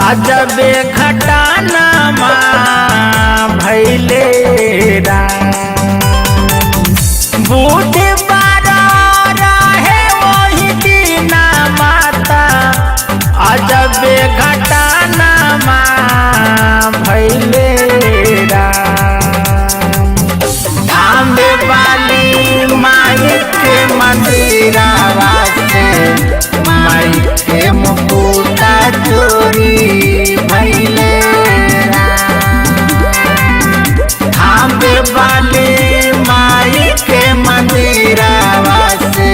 अजबे घटाना भैले बूढ़ रहे वही दीना माता। अजबे घटाना भैले धामे वाली माई के मंदिरवा से माई के मुकुटा चोरी भैले धामे वाली माई के मंदिरवा से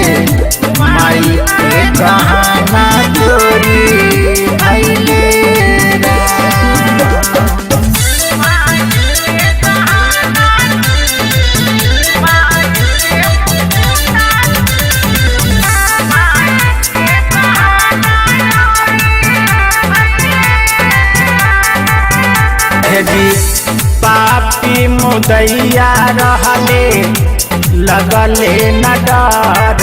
माई के गहना चोरी भैले। पापी मुदैया रहले लगले न डर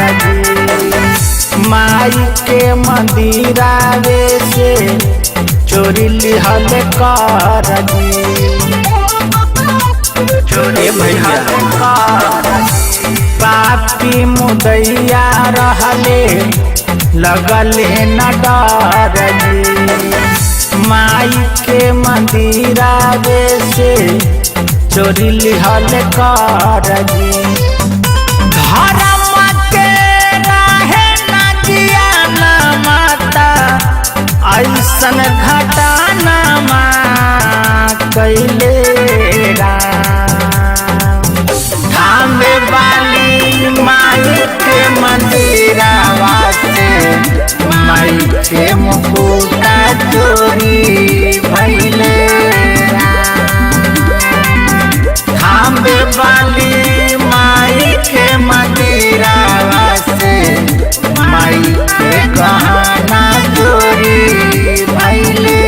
माई के मंदिरावे से चोरी लिहल कर चोरी भैया पापी मुदैया रहले लगले न डर माई के मंदिरावे से चोरी लिहल कर धर्म के रहे न ज्ञान माता ऐसन घटाना कैले धामे वाली माई के मंदिरवा से माई के मुकुटा चोरी भैले धामे वाली माई के मंदिरवा से माई के गहना चोरी भैले।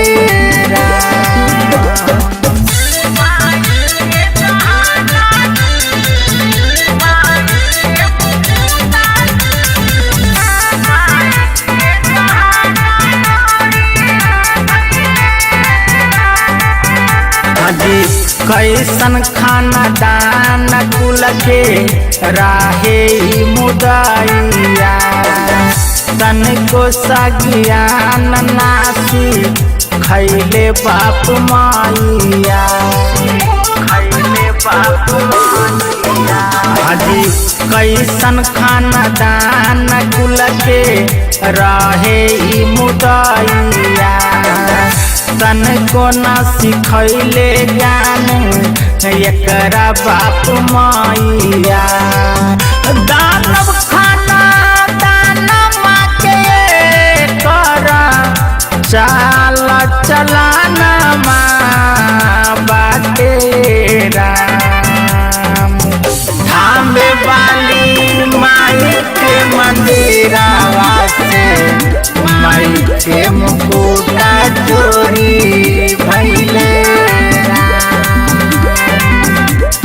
कैसन खाना दान कुल के राहे मुदैया तन को सज्ञान नासी खैले बाप माइया खैले बाप माइया। हाजी कैसन खाना दान कुल के राहे मुदैया तन को न सिखैले ज्ञान एकरा बाप माइया। दानव खाना दानव के कर चाल चलाना बाटे धामे वाली माई के मंदिरवा से माई के मुकुटा चोरी भैले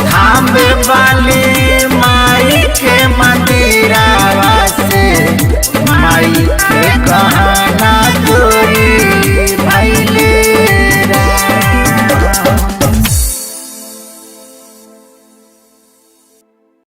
धामे वाली